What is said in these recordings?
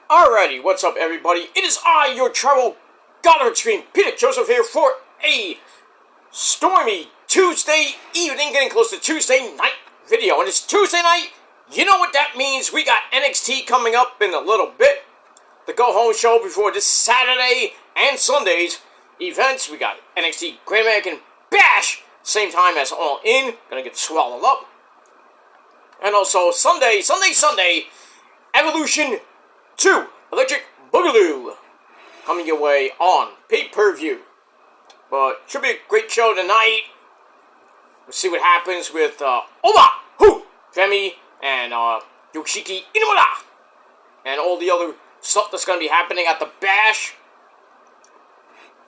Alrighty, what's up everybody? It is I, your travel Goddard Stream, Peter Joseph here for a stormy Tuesday evening, getting close to Tuesday night video. And it's Tuesday night, you know what that means. We got NXT coming up in a little bit. The go-home show before this Saturday and Sunday's events. We got NXT Great American Bash, same time as All In, gonna get swallowed up. And also Sunday, Evolution 2, Electric Boogaloo, coming your way on pay-per-view. But should be a great show tonight. We'll see what happens with Femi, and Yoshiki Inamura, and all the other stuff that's going to be happening at the Bash.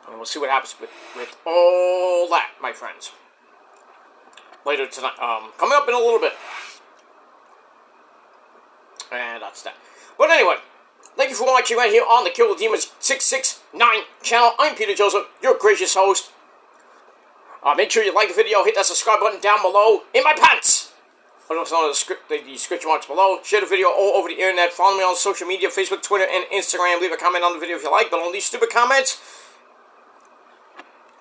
And we'll see what happens with all that, my friends. Later tonight, coming up in a little bit. And that's that. But anyway, thank you for watching right here on the Kill the Demons 669 channel. I'm Peter Joseph, your gracious host. Make sure you like the video, hit that subscribe button down below in my pants. Also on the description box below. Share the video all over the internet. Follow me on social media, Facebook, Twitter, and Instagram. Leave a comment on the video if you like, but don't leave stupid comments.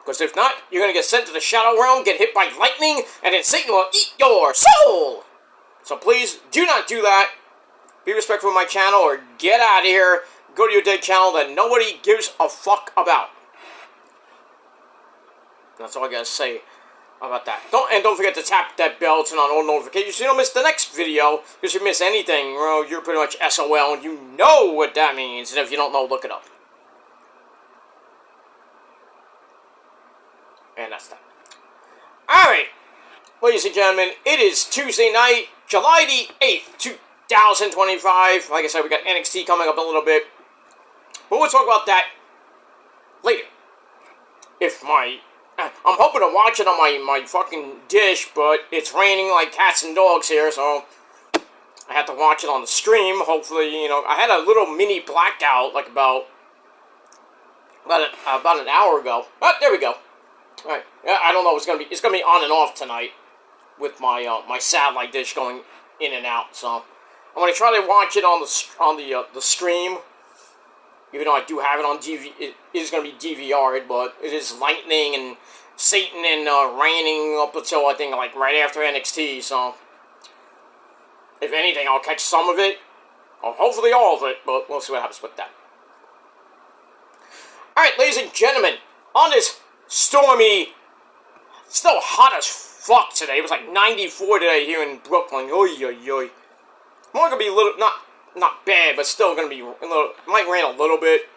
Because if not, you're going to get sent to the Shadow Realm, get hit by lightning, and then Satan will eat your soul. So please, do not do that. Be respectful of my channel or get out of here. Go to your dead channel that nobody gives a fuck about. That's all I gotta say about that. Don't forget to tap that bell, turn on all notifications so you don't miss the next video. Because if you miss anything, well, you're pretty much SOL and you know what that means. And if you don't know, look it up. And that's that. Alright, ladies and gentlemen, it is Tuesday night, July the 8th, 2025. Like I said, we got NXT coming up a little bit. But we'll talk about that later. I'm hoping to watch it on my fucking dish, but it's raining like cats and dogs here, so I have to watch it on the stream. Hopefully, you know, I had a little mini blackout like about an hour ago. But there we go. All right. Yeah, I don't know. It's gonna be on and off tonight with my my satellite dish going in and out. So I'm gonna try to watch it on the stream. Even though I do have it on DV, it is going to be DVR'd, but it is lightning and Satan and raining up until, I think, like, right after NXT, so if anything, I'll catch some of it, or hopefully all of it, but we'll see what happens with that. Alright, ladies and gentlemen, on this stormy, still hot as fuck today, it was like 94 today here in Brooklyn, oy, oy, oy. More going to be a little, not bad, but still going to be a little, might rain a little bit.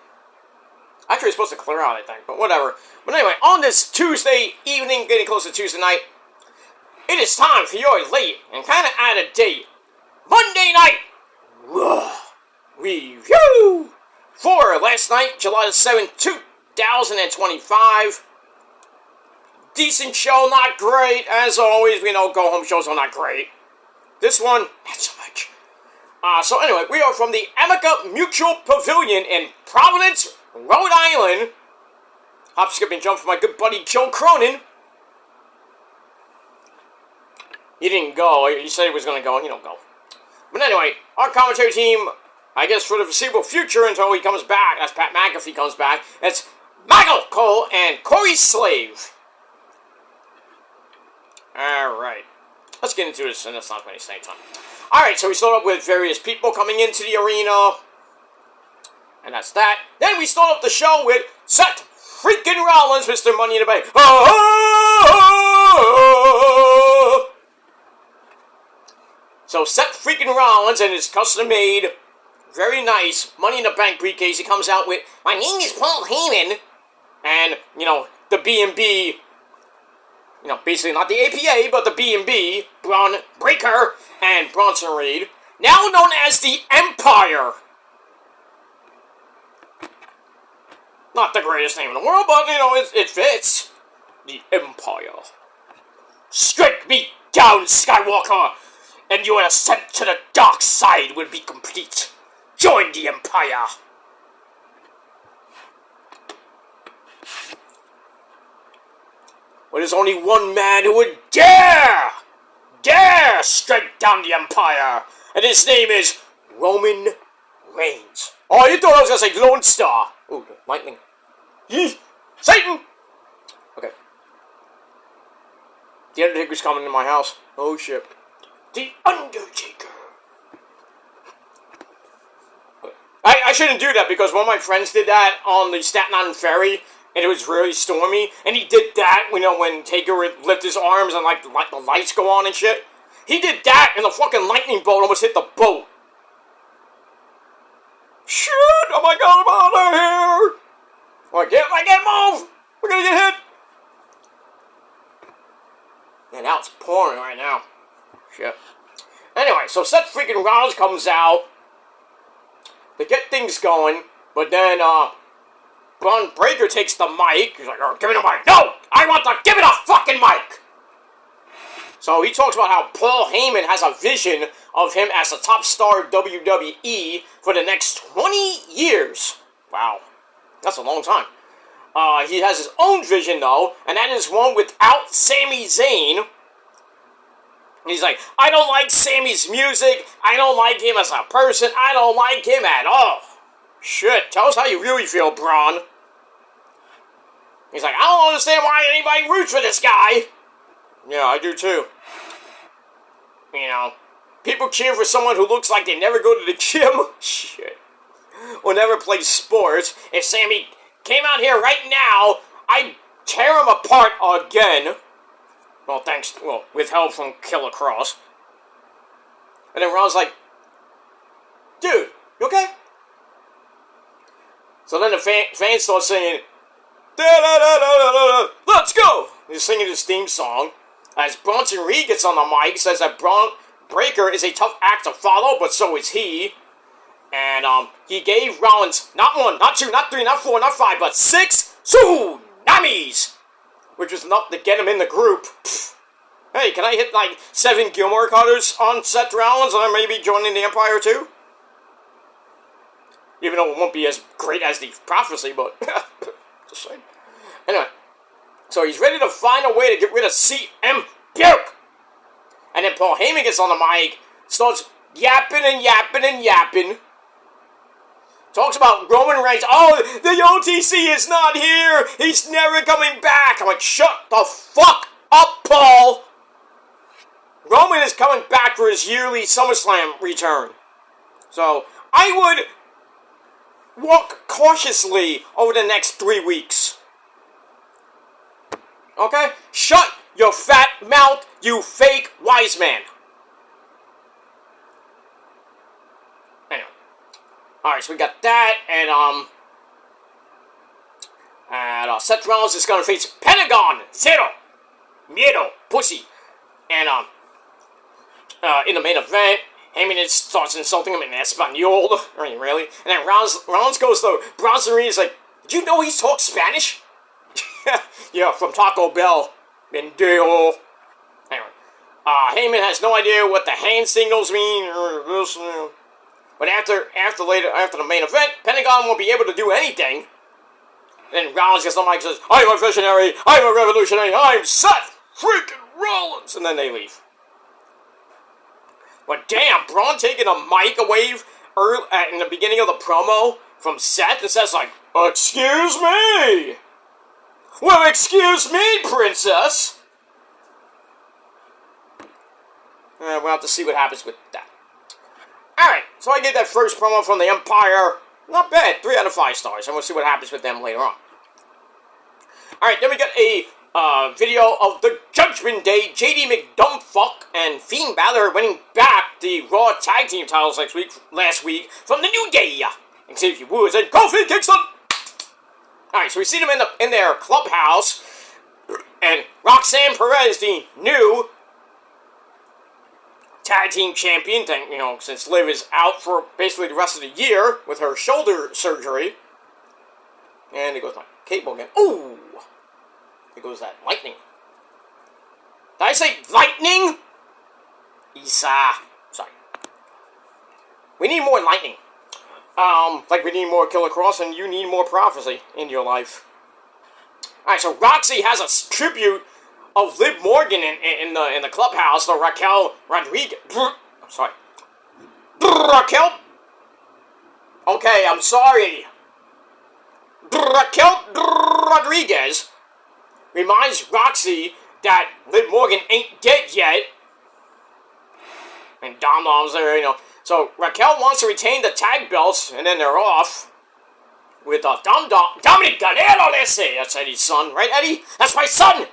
Actually, it's supposed to clear out, I think, but whatever. But anyway, on this Tuesday evening, getting close to Tuesday night, it is time for your late and kind of out of date Monday night review for last night, July the 7th, 2025. Decent show, not great. As always, we know go-home shows are not great. This one, not so much. So anyway, we are from the Amica Mutual Pavilion in Providence, Rhode Island. Hop, skip, and jump for my good buddy Joe Cronin. He didn't go. He said he was going to go, and he don't go. But anyway, our commentary team, I guess for the foreseeable future until he comes back, that's Pat McAfee comes back, it's Michael Cole and Corey Slave. Alright. Let's get into this, and that's not going to take time. Alright, so we start up with various people coming into the arena. And that's that. Then we start up the show with Seth freaking Rollins, Mr. Money in the Bank. So Seth freaking Rollins and his custom-made, very nice Money in the Bank briefcase. He comes out with, "My name is Paul Heyman." And, you know, the B&B, you know, basically not the APA, but the B&B, Braun Breaker and Bronson Reed, now known as the Empire. Not the greatest name in the world, but, you know, it fits. The Empire. Strike me down, Skywalker, and your ascent to the dark side will be complete. Join the Empire. Well, there's only one man who would dare strike down the Empire, and his name is Roman Reigns. Oh, you thought I was gonna say Lone Star. Ooh, lightning. Yee! Satan! Okay. The Undertaker's coming to my house. Oh, shit. The Undertaker. I shouldn't do that because one of my friends did that on the Staten Island Ferry, and it was really stormy, and he did that, you know, when Taker would lift his arms and, like, the lights go on and shit. He did that, and the fucking lightning bolt almost hit the boat. Shit! Oh my god, I'm out of here! I can't move! We're gonna get hit! And now it's pouring right now. Shit. Anyway, so Seth freaking Rollins comes out to get things going, but then, Braun Breaker takes the mic. He's like, oh, give me the mic. No! I want to give me the fucking mic! So he talks about how Paul Heyman has a vision of him as the top star of WWE for the next 20 years. Wow. That's a long time. He has his own vision, though, and that is one without Sami Zayn. He's like, I don't like Sami's music. I don't like him as a person. I don't like him at all. Shit, tell us how you really feel, Braun. He's like, I don't understand why anybody roots for this guy. Yeah, I do too. You know, people cheer for someone who looks like they never go to the gym. Shit. Or never play sports. If Sami came out here right now, I'd tear him apart again. Well, with help from Killer Kross. And then Ron's like, dude, you okay? So then the fans start singing, da-da-da-da-da-da, let's go! He's singing his theme song. As Bronson Reed gets on the mic, says that Braun Breaker is a tough act to follow, but so is he. And he gave Rollins not 1, not 2, not 3, not 4, not 5, but 6 tsunamis, which was enough to get him in the group. Pfft. Hey, can I hit like 7 Gilmore cutters on Seth Rollins and I maybe joining the Empire too? Even though it won't be as great as the Prophecy, but just saying. Anyway. So he's ready to find a way to get rid of CM Punk. And then Paul Heyman gets on the mic, starts yapping and yapping and yapping. Talks about Roman Reigns. Oh, the OTC is not here. He's never coming back. I'm like, shut the fuck up, Paul. Roman is coming back for his yearly SummerSlam return. So I would walk cautiously over the next 3 weeks. Okay? Shut your fat mouth, you fake wise man. Anyway. Alright, so we got that, and Seth Rollins is gonna face Pentagon Zero Miedo Pussy. And, in the main event, Heyman starts insulting him in Espanol. I mean, really? And then Rollins goes to Bronson Reed. Is like, did you know he talks Spanish? Yeah, from Taco Bell. Mendejo. Anyway. Heyman has no idea what the hand signals mean, or this, but after the main event, Pentagon won't be able to do anything. Then Rollins gets on the mic and says, I'm a visionary, I'm a revolutionary, I'm Seth freaking Rollins! And then they leave. But damn, Braun taking a mic away in the beginning of the promo from Seth and says like, excuse me! Well, excuse me, princess! We'll have to see what happens with that. Alright, so I get that first promo from the Empire. Not bad, 3 out of 5 stars. And we'll see what happens with them later on. Alright, then we got a video of the Judgment Day. JD McDumbfuck and Fiend Balor winning back the Raw Tag Team titles last week from the New Day. And Xavier Woods and Kofi Kingston. Alright, so we see them in their clubhouse. And Roxanne Perez, the new tag team champion, since Liv is out for basically the rest of the year with her shoulder surgery. And it goes my cable again. Ooh! It goes that lightning. Did I say lightning? Isa. Sorry. We need more lightning. Like we need more Killer Kross and you need more prophecy in your life. Alright, so Roxy has a tribute of Liv Morgan in the clubhouse, the Raquel Rodriguez. I'm sorry. Raquel Okay, I'm sorry. Raquel Rodriguez reminds Roxy that Liv Morgan ain't dead yet. And Dom Dom's there, you know. So Raquel wants to retain the tag belts, and then they're off with Dominic Guerrero, let's say. That's Eddie's son, right, Eddie? That's my son!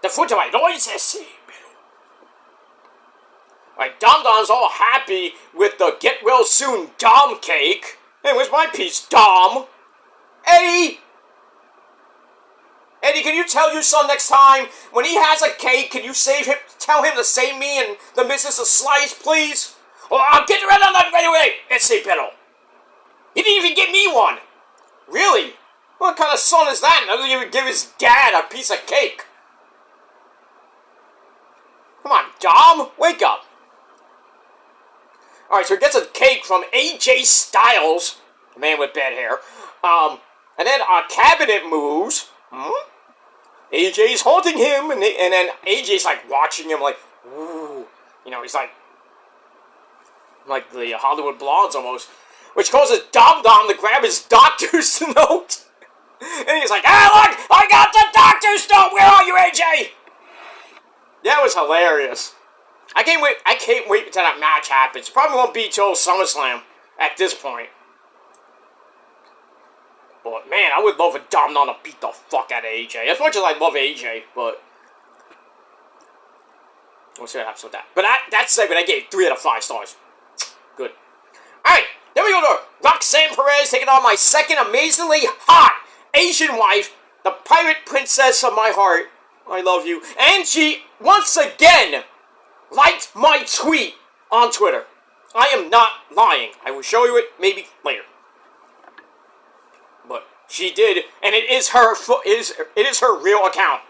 The foot of my Lord's essay. Alright, Dom Dom's all happy with the get well soon Dom cake. Hey, where's my piece, Dom? Eddie! Eddie, can you tell your son next time, when he has a cake, can you tell him to save me and the missus a slice, please? Or I'll get rid of that right away! Ese pero. He didn't even give me one! Really? What kind of son is that? Doesn't even give his dad a piece of cake. Come on, Dom, wake up. Alright, so he gets a cake from AJ Styles, the man with bad hair. And then our cabinet moves. AJ's haunting him, and then AJ's like watching him like, ooh. You know, he's like the Hollywood Blondes almost. Which causes Dom Dom to grab his doctor's note. And he's like, look, I got the doctor's note, where are you, AJ? That was hilarious. I can't wait until that match happens. Probably won't be till SummerSlam at this point. But man, I would love for Dom Dom to beat the fuck out of AJ. As much as I love AJ, but we'll see what happens with that. But that segment I gave 3 out of 5 stars. Good. Alright, then we go to Roxanne Perez taking on my second amazingly hot Asian wife, the pirate princess of my heart. I love you. And she, once again, liked my tweet on Twitter. I am not lying. I will show you it maybe later. But she did, and it is her real account.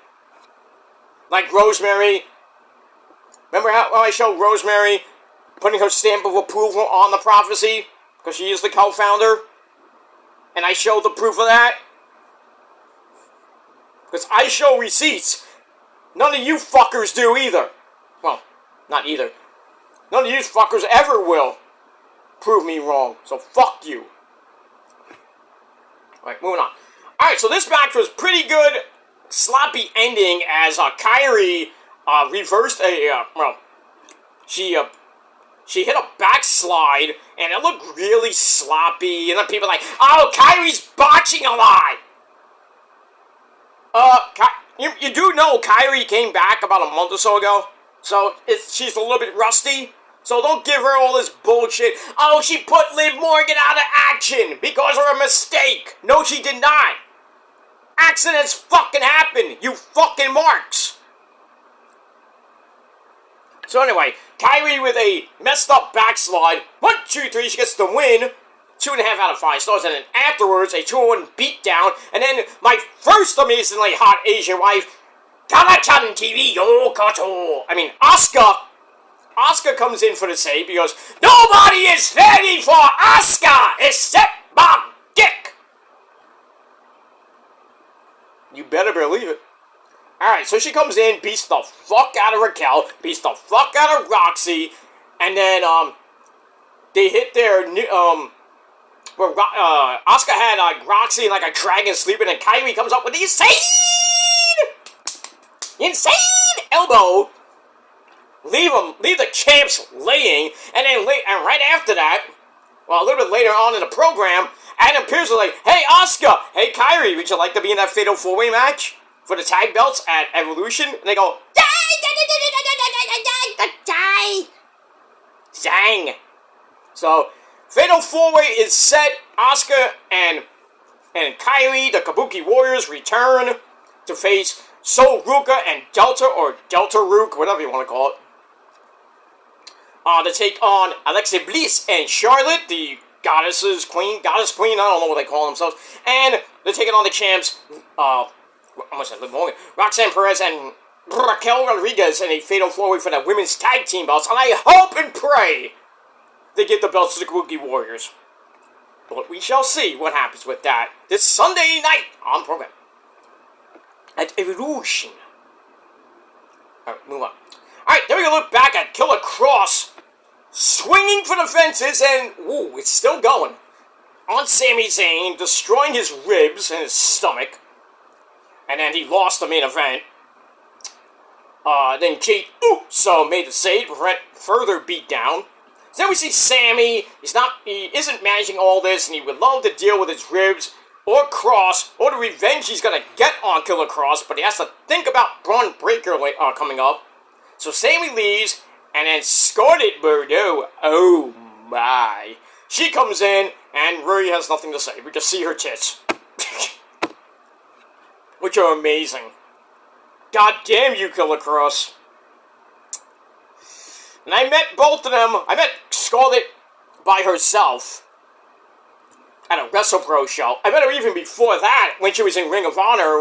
Like Rosemary. Remember how I showed Rosemary putting her stamp of approval on the prophecy? Because she is the co-founder. And I showed the proof of that. Because I show receipts. None of you fuckers do either. Well, not either. None of you fuckers ever will prove me wrong. So fuck you. Alright, moving on. Alright, so this match was pretty good. Sloppy ending as Kairi reversed she hit a backslide and it looked really sloppy. And then people were like, oh, Kairi's botching a lot. You do know Kairi came back about a month or so ago. So she's a little bit rusty. So don't give her all this bullshit. Oh, she put Liv Morgan out of action because of a mistake. No, she did not. Accidents fucking happen, you fucking marks. So anyway, Kairi with a messed up backslide. 1, 2, 3, she gets the win. 2.5 out of 5 stars. And then afterwards, a 2-1 beatdown. And then my first amazingly hot Asian wife, Kana-chan TV Yokoto. I mean, Asuka. Asuka comes in for the save because nobody is ready for Asuka except my dick. You better believe it. Alright, so she comes in, beats the fuck out of Raquel, beats the fuck out of Roxy, and then, they hit their where Asuka had Roxy like a dragon sleeping, and Kairi comes up with the insane elbow. Leave the champs laying, and then and right after that, well, a little bit later on in the program, Adam Pearce was like, hey, Asuka, hey, Kairi, would you like to be in that Fatal 4-Way match for the tag belts at Evolution? And they go, die. Zang. So, Fatal 4-Way is set. Asuka and Kairi, the Kabuki Warriors, return to face Sol Ruka and Delta, or Delta Rook, whatever you want to call it. To take on Alexa Bliss and Charlotte, the goddess queen, I don't know what they call themselves. And they're taking on the champs, Liv Morgan, Roxanne Perez and Raquel Rodriguez in a Fatal 4-Way for the women's tag team belts. And I hope and pray they give the belts to the Kabuki Warriors. But we shall see what happens with that this Sunday night on program at Evolution. Alright, move on. Alright, then we can look back at Killer Kross swinging for the fences, and ooh, it's still going. on Sami Zayn, destroying his ribs and his stomach. And then he lost the main event. Then Jey Uso made the save to prevent further beatdown. So then we see Sami. He isn't managing all this, and he would love to deal with his ribs or Cross or the revenge he's gonna get on Killer Cross, but he has to think about Braun Breaker coming up. So Sami leaves, and then Scarlett Bordeaux, oh my, she comes in and really has nothing to say. We just see her tits, which are amazing. God damn you, Killer Cross. And I met both of them. I met Scarlett by herself at a WrestlePro show. I met her even before that, when she was in Ring of Honor,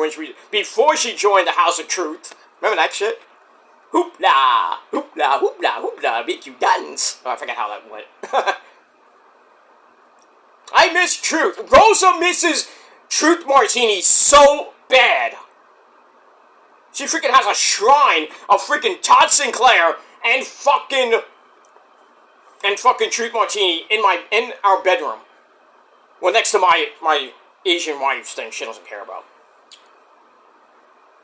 before she joined the House of Truth. Remember that shit? Hoopla, hoopla, hoopla, hoopla, make you dance. Oh, I forget how that went. I miss Truth. Rosa misses Truth Martini so bad. She freaking has a shrine of freaking Todd Sinclair and fucking Truth Martini in our bedroom. Well, next to my Asian wife's thing she doesn't care about.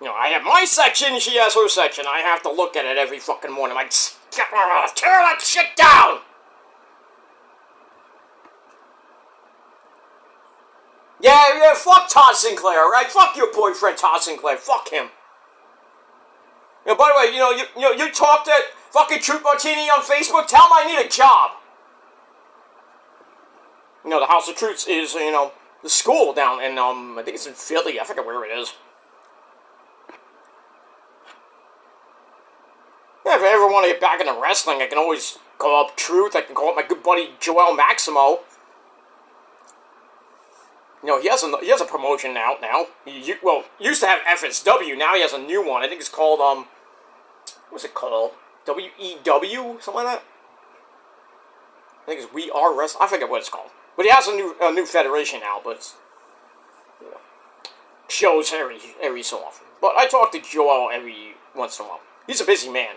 You know, I have my section, she has her section. I have to look at it every fucking morning. Like, tear that shit down! Yeah, fuck Todd Sinclair, right? Fuck your boyfriend, Todd Sinclair. Fuck him. You know, by the way, you talked at fucking Truth Martini on Facebook. Tell him I need a job. You know, the House of Truth is, the school down in, I think it's in Philly. I forget where it is. Yeah, if I ever want to get back into wrestling, I can always call up Truth. I can call up my good buddy Joel Maximo. You know, he has a promotion out now. He used to have FSW. Now he has a new one. I think it's called, what's it called? WEW? Something like that? I think it's We Are Wrestling. I forget what it's called. But he has a new federation now, but it's, shows every so often. But I talk to Joel every once in a while. He's a busy man.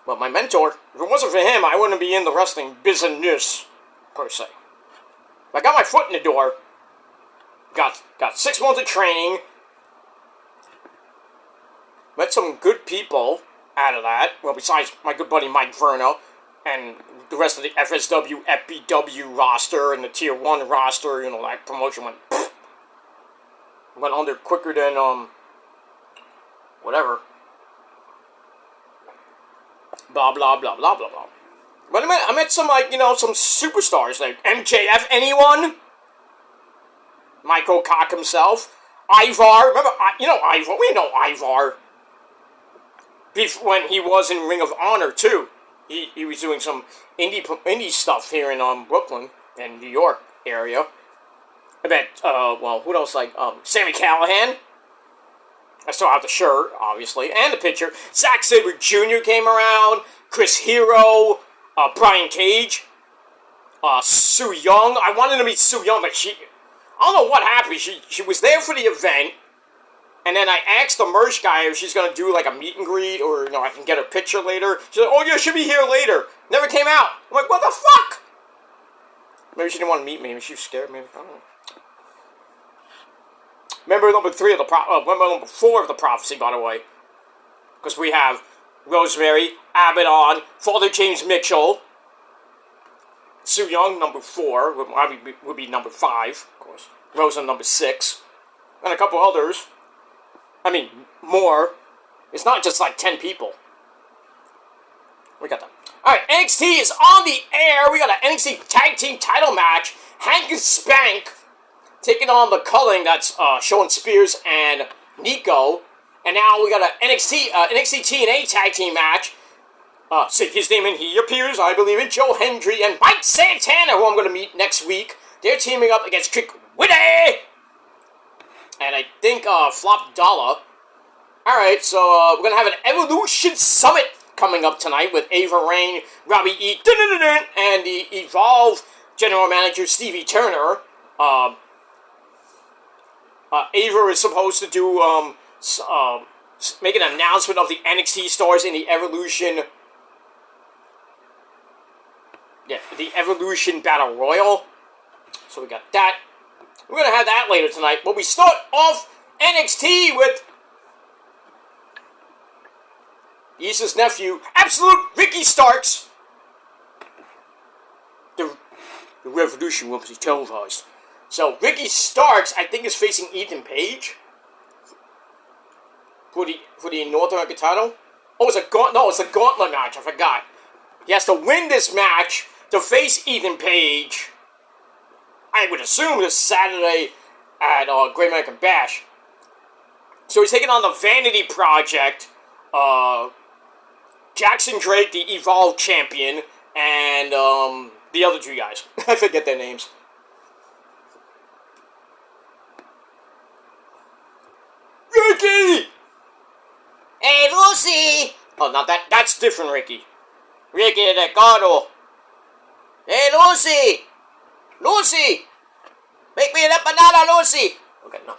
But my mentor, if it wasn't for him, I wouldn't be in the wrestling business, per se. I got my foot in the door, got 6 months of training, met some good people out of that, well, besides my good buddy Mike Verna, and the rest of the FSW, FBW roster, and the Tier 1 roster, that promotion went under quicker than, whatever. Blah, blah, blah, blah, blah, blah. But I met some, some superstars, like MJF, anyone? Michael Cock himself. Ivar, remember, Ivar, we know Ivar. When he was in Ring of Honor, too. He was doing some indie stuff here in, Brooklyn and New York area. I met, who else, Sami Callihan. I still have the shirt, obviously, and the picture. Zack Sabre Jr. came around. Chris Hero. Brian Cage. Su Yung. I wanted to meet Su Yung, but I don't know what happened. She was there for the event, and then I asked the merch guy if she's going to do, a meet and greet, or, I can get her picture later. She said, oh, yeah, she'll be here later. Never came out. I'm like, what the fuck? Maybe she didn't want to meet me. Maybe she was scared, maybe. I don't know. Member number 4 of the prophecy, by the way. Because we have Rosemary, Abaddon, Father James Mitchell, Su Yung, number 4, would be number 5, of course. Rosa, number 6, and a couple others. I mean, more. It's not just 10 people. We got that. Alright, NXT is on the air. We got an NXT Tag Team title match. Hank and Spank taking on the Culling, that's Sean Spears and Nico. And now we got an NXT TNA Tag Team match. Say his name and he appears, I believe in Joe Hendry and Mike Santana, who I'm going to meet next week. They're teaming up against Trick Willie and I think Flop Dollar. Alright, so we're going to have an Evolution Summit coming up tonight with Ava Raine, Robbie E. and the Evolve General Manager Stevie Turner. Ava is supposed to do, make an announcement of the NXT stars in the Evolution, the Evolution Battle Royal. So we got that. We're going to have that later tonight. But we start off NXT with Isa's nephew, Absolute Ricky Starks. The Revolution will be televised. So Ricky Starks, I think, is facing Ethan Page for the North American title. Oh, it's a gauntlet match. I forgot. He has to win this match to face Ethan Page. I would assume this Saturday at Great American Bash. So he's taking on the Vanity Project, Jackson Drake, the Evolve champion, and the other two guys. I forget their names. Ricky! Hey, Lucy! Oh, not that. That's different, Ricky. Ricky Ricardo. Hey, Lucy! Lucy! Make me an empanada, Lucy! Okay, no.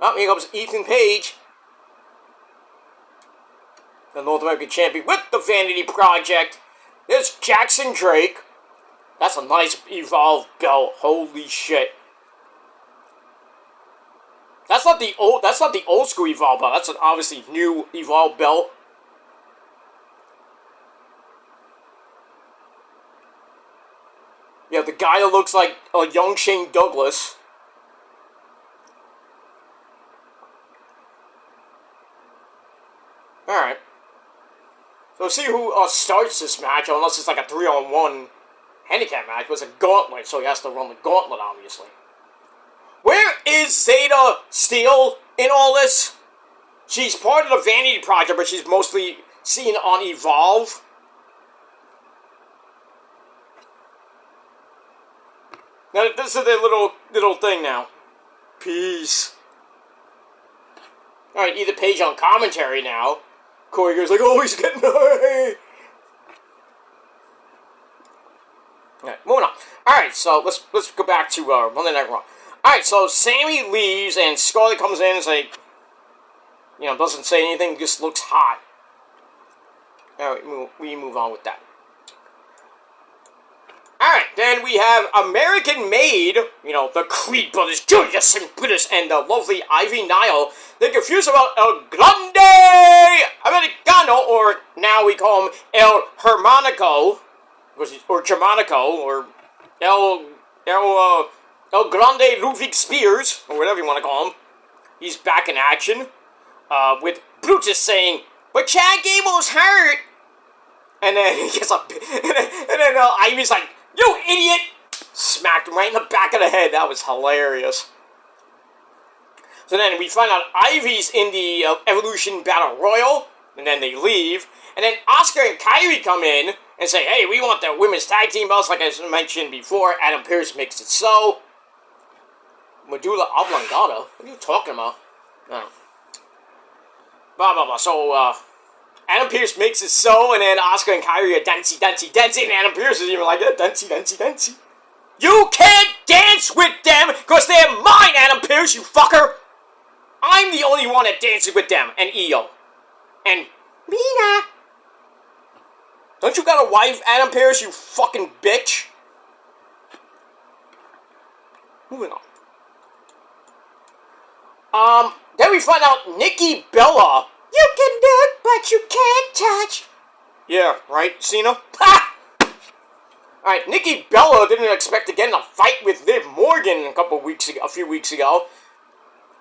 Oh, here comes Ethan Page, the North American champion with the Vanity Project. There's Jackson Drake. That's a nice Evolve belt. Holy shit. That's not the old school Evolve belt. That's an obviously new Evolve belt. Yeah, the guy that looks like a young Shane Douglas. Alright. So see who starts this match, unless it's like a 3-on-1 handicap match. It was a gauntlet, so he has to run the gauntlet, obviously. Where is Zeta Steele in all this? She's part of the Vanity Project, but she's mostly seen on Evolve. Now, this is their little thing now. Peace. Alright, Ethan Page on commentary now. Corey goes like, oh, he's getting high. Alright, moving on. Alright, so let's go back to Monday Night Raw. Alright, so Sammy leaves and Scarlett comes in and is like, doesn't say anything, just looks hot. Alright, we move on with that. Alright, then we have American Made, the Creed brothers, Julius and Brutus, and the lovely Ivy Nile. They're confused about El Grande Americano, or now we call him El Hermanico, or Germanico, or El Grande Ludwig Spears, or whatever you want to call him. He's back in action, with Brutus saying, but Chad Gable's hurt! And then he gets up, and then Ivy's like, you idiot! Smacked him right in the back of the head. That was hilarious. So then we find out Ivy's in the Evolution Battle Royal, and then they leave. And then Asuka and Kairi come in and say, hey, we want the women's tag team belts, like I mentioned before. Adam Pearce makes it so. Medulla Oblongata? What are you talking about? No. Blah, blah, blah. So, Adam Pearce makes it so, and then Asuka and Kairi are dancey, and Adam Pearce is even like that, dancey. You can't dance with them, because they're mine, Adam Pearce, you fucker! I'm the only one that dances with them, and Io. And Mina. Don't you got a wife, Adam Pearce, you fucking bitch? Moving on. Then we find out Nikki Bella. You can look, but you can't touch. Yeah, right, Cena? Ha! Alright, Nikki Bella didn't expect to get in a fight with Liv Morgan a few weeks ago.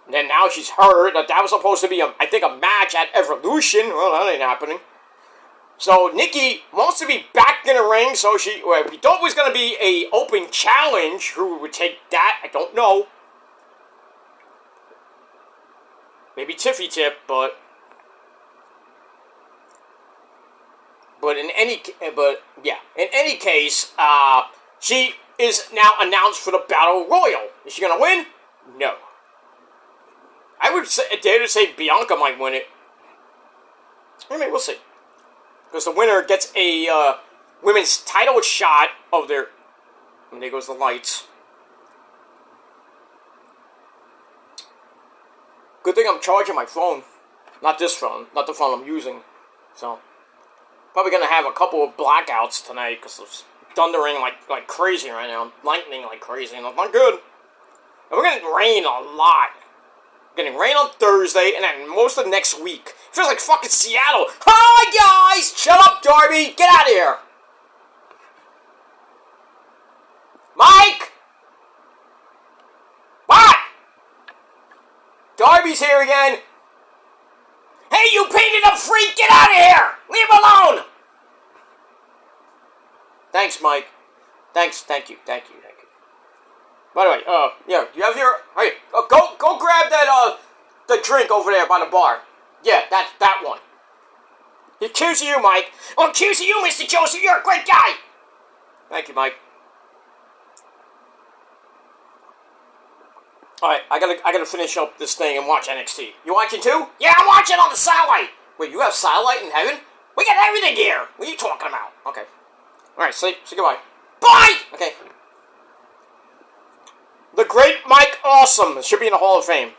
And then now she's heard that was supposed to be, I think, a match at Evolution. Well, that ain't happening. So Nikki wants to be back in the ring, so we thought it was going to be a open challenge. Who would take that? I don't know. Maybe Tiffy Tip, but in any case, she is now announced for the Battle Royal. Is she gonna win? No. I would dare to say Bianca might win it. I mean, we'll see. Because the winner gets a women's title shot of their. And there goes the lights. Good thing I'm charging my phone. Not this phone. Not the phone I'm using. So, probably going to have a couple of blackouts tonight because thundering like crazy right now, lightning like crazy, and I'm not good. And we're getting rain a lot. Getting rain on Thursday, and then most of next week. It feels like fucking Seattle. Hi, guys! Shut up, Darby! Get out of here! Mike! What? Darby's here again. Hey, you painted up freak! Get out of here! Leave him alone! Thanks, Mike. Thank you. By the way, yeah, you have your... Hey, go grab that, the drink over there by the bar. Yeah, that one. He accused you, Mike. I'm accusing you, Mr. Joseph. You're a great guy. Thank you, Mike. Alright, I gotta finish up this thing and watch NXT. You watching too? Yeah, I'm watching on the satellite. Wait, you have satellite in heaven? We got everything here. What are you talking about? Okay. Alright, say goodbye. Bye! Okay. The great Mike Awesome should be in the Hall of Fame.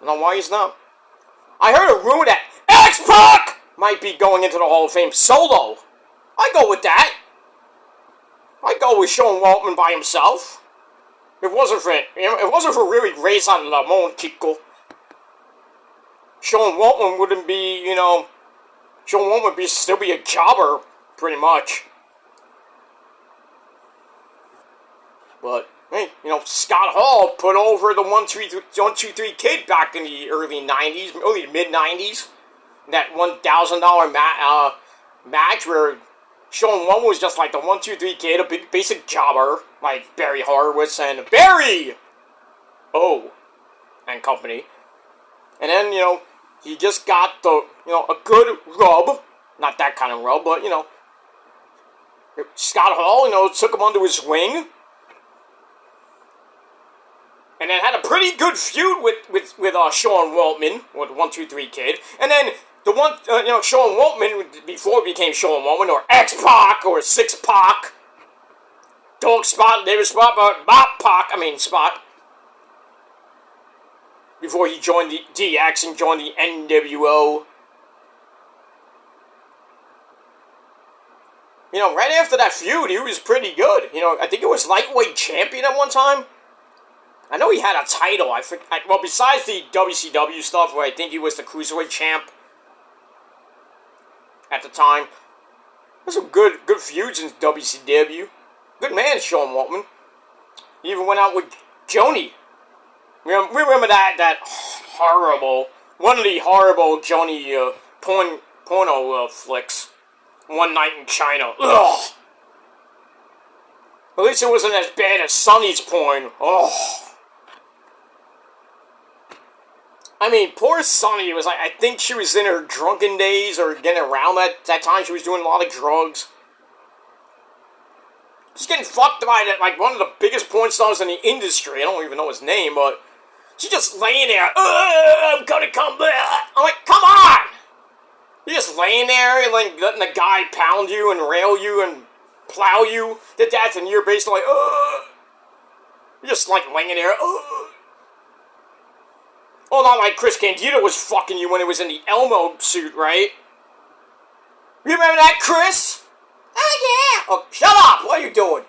I don't know why he's not. I heard a rumor that X-Pac might be going into the Hall of Fame solo. I go with that. I go with Sean Waltman by himself. It wasn't for really Razan Lamon Chico. Sean Waltman wouldn't be, Sean Waltman would still be a jobber, pretty much. But, hey, Scott Hall put over the 1-2-3 Kid back in the early 90s, early mid-90s. That $1,000 match where Sean Waltman was just like the 1-2-3 Kid, a big basic jobber, like Barry Horowitz and Barry O and company. And then, he just got the, a good rub. Not that kind of rub, but, Scott Hall, took him under his wing. And then had a pretty good feud with Sean Waltman, with 1-2-3 Kid. And then the one, Sean Waltman, before he became Sean Waltman, or X-Pac, or Six-Pac, Dog Spot, David Spot, but Spot. Before he joined the DX and joined the NWO. Right after that feud, he was pretty good. I think it was lightweight champion at one time. I know he had a title. Well, besides the WCW stuff, where I think he was the Cruiserweight champ at the time. There's some good feuds in WCW. Good man, Sean Waltman. He even went out with Joni. Remember that horrible, one of the horrible Joni porno flicks. One Night in China. Ugh. At least it wasn't as bad as Sonny's porn. Oh. I mean, poor Sonny was like, I think she was in her drunken days or getting around that time. She was doing a lot of drugs. She's getting fucked by that, one of the biggest porn stars in the industry. I don't even know his name, but she's just laying there. I'm gonna come back. I'm like, come on! You're just laying there and letting the guy pound you and rail you and plow you to death, and you're basically You're just laying there. Oh, not like Chris Candido was fucking you when he was in the Elmo suit, right? You remember that, Chris? Oh, yeah. Oh, shut up. What are you doing?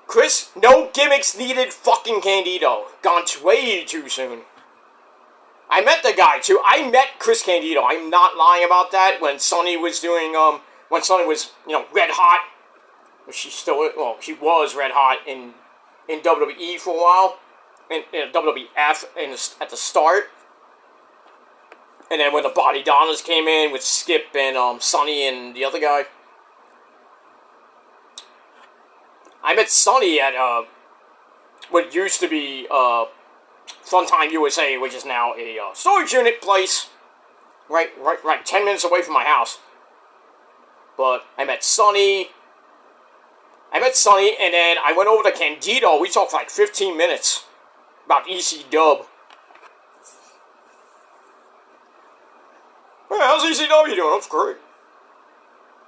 Chris, no gimmicks needed fucking Candido. Gone way too soon. I met the guy, too. I met Chris Candido. I'm not lying about that. When Sonny was doing, when Sonny was, red hot. She was red hot in WWE for a while, in WWF at the start, and then when the Body Donnas came in with Skip and Sonny and the other guy, I met Sonny at what used to be Funtime USA, which is now a storage unit place, right, 10 minutes away from my house. But I met Sonny, and then I went over to Candido. We talked for 15 minutes about ECW. Hey, how's ECW doing? That's great.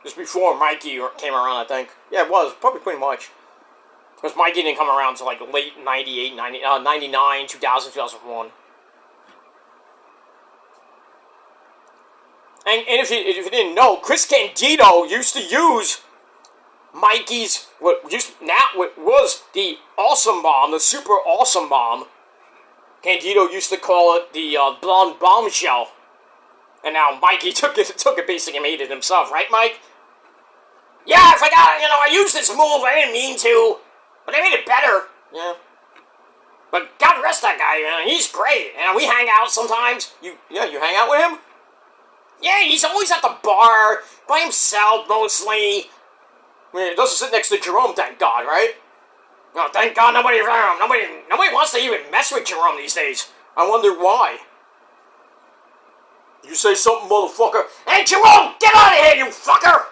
Just before Mikey came around, I think. Yeah, it was. Probably pretty much. Because Mikey didn't come around until late 98, 99, 2000, 2001. And if you didn't know, Chris Candido used to use Mikey's what was the Awesome Bomb, the Super Awesome Bomb. Candido used to call it the Blonde Bombshell, and now Mikey took it basically and made it himself, right, Mike? Yeah, I forgot. I used this move. I didn't mean to, but I made it better. Yeah. But God rest that guy, man. He's great, and we hang out sometimes. You hang out with him? Yeah, he's always at the bar by himself mostly. I mean, he doesn't sit next to Jerome, thank God, right? Oh, thank God nobody around. Nobody wants to even mess with Jerome these days. I wonder why. You say something, motherfucker. Hey, Jerome, get out of here, you fucker!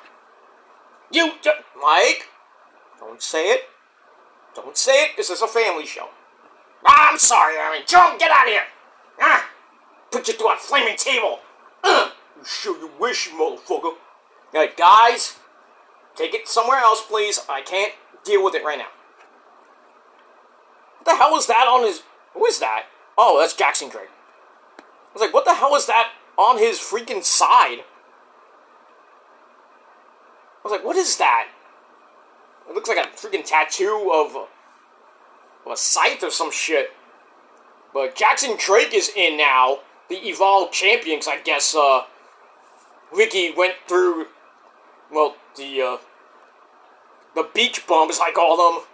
Mike, don't say it. Don't say it. This is a family show. I'm sorry, Aaron. Jerome, get out of here. Put you through a flaming table. You sure you wish, you motherfucker. Alright, guys, take it somewhere else, please. I can't deal with it right now. What the hell is that on his... Who is that? Oh, that's Jackson Drake. I was like, what the hell is that on his freaking side? I was like, what is that? It looks like a freaking tattoo of a scythe or some shit. But Jackson Drake is in now. The Evolve Champions, I guess, Ricky went through, well, the beach bums, I call them.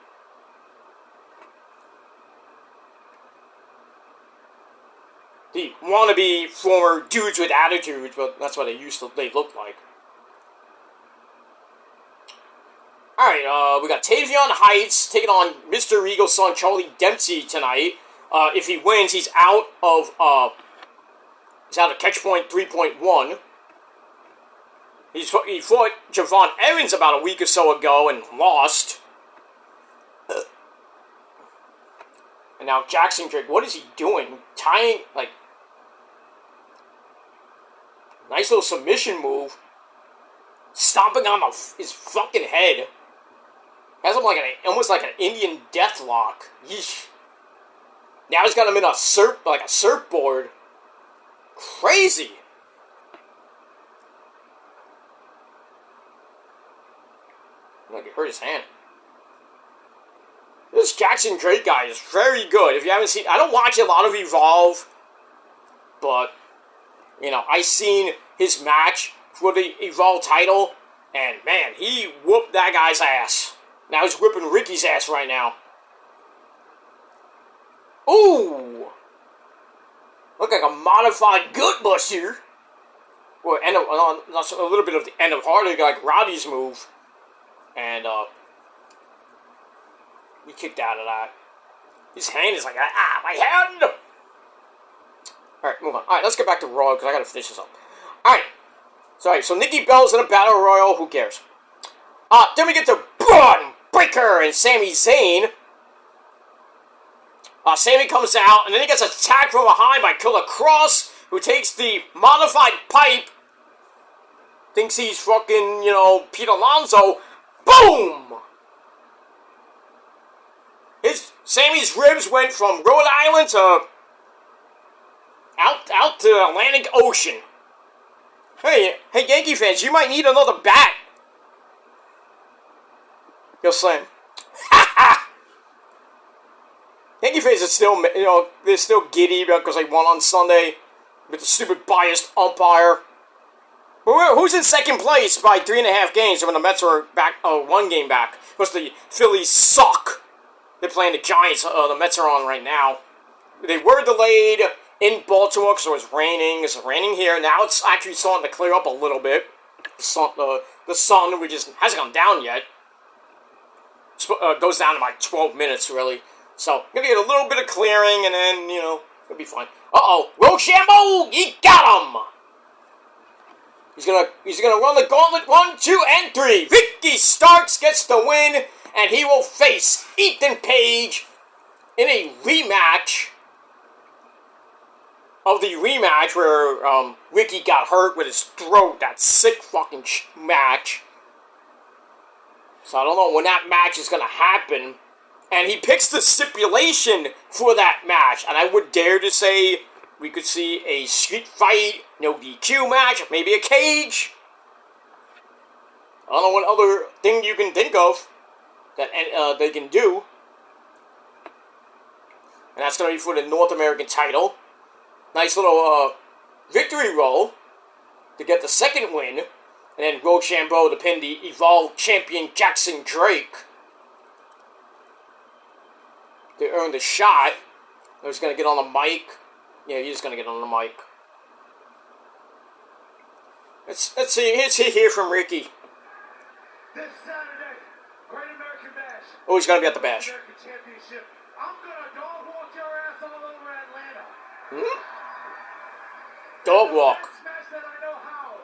The wannabe former dudes with attitudes, but that's what they looked like. Alright, we got Tavion Heights taking on Mr. Regal's son, Charlie Dempsey, tonight. If he wins, he's out of Catch Point 3.1. He fought Javon Evans about a week or so ago and lost. And now Jackson Drake, what is he doing? Tying, like, nice little submission move. Stomping on his fucking head. Has him like almost like an Indian death lock. Yeesh. Now he's got him in a surfboard. Crazy. Like he hurt his hand. This Jackson Drake guy is very good. If you haven't seen, I don't watch a lot of Evolve, but I seen his match for the Evolve title, and man, he whooped that guy's ass. Now he's whipping Ricky's ass right now. Ooh! Look like a modified gut buster. Well, a little bit of the end of Hardy, like Roddy's move. And, he kicked out of that. His hand is like, my hand! Alright, move on. Alright, let's get back to Raw, because I gotta finish this up. Alright. So Nikki Bella's in a battle royal, who cares? Then we get to Braun Breaker and Sami Zayn. Sami comes out, and then he gets attacked from behind by Killer Kross, who takes the modified pipe, thinks he's fucking, Pete Alonso. Boom! Sami's ribs went from Rhode Island to out to the Atlantic Ocean. Hey, Yankee fans, you might need another bat. Yo, Slam. Yankee fans are still, they're still giddy because they won on Sunday with the stupid biased umpire. Who's in second place by 3.5 games when the Mets are back, 1 game back? Because the Phillies suck. They're playing the Giants. The Mets are on right now. They were delayed in Baltimore because it was raining. It's raining here. Now it's actually starting to clear up a little bit. The sun, which hasn't come down yet, goes down in like 12 minutes, really. So, gonna get a little bit of clearing, and then, it'll be fine. Rochambeau, he got him! He's gonna run the gauntlet 1, 2, and 3. Ricky Starks gets the win, and he will face Ethan Page in a rematch of the rematch where Ricky got hurt with his throat. That sick fucking match. So I don't know when that match is gonna happen. And he picks the stipulation for that match, and I would dare to say we could see a street fight, no DQ match, maybe a cage. I don't know what other thing you can think of that they can do. And that's going to be for the North American title. Nice little victory roll to get the second win. And then Rochambeau to pin the Evolve champion Jackson Drake to earn the shot. He's going to get on the mic. Yeah, he's going to get on the mic. Let's see. Let's hear from Ricky. This Saturday, Great American Bash. Oh, he's going to be at the Bash. American Championship. I'm going to dog walk your ass all over Atlanta. Dog walk. Smash that I know how.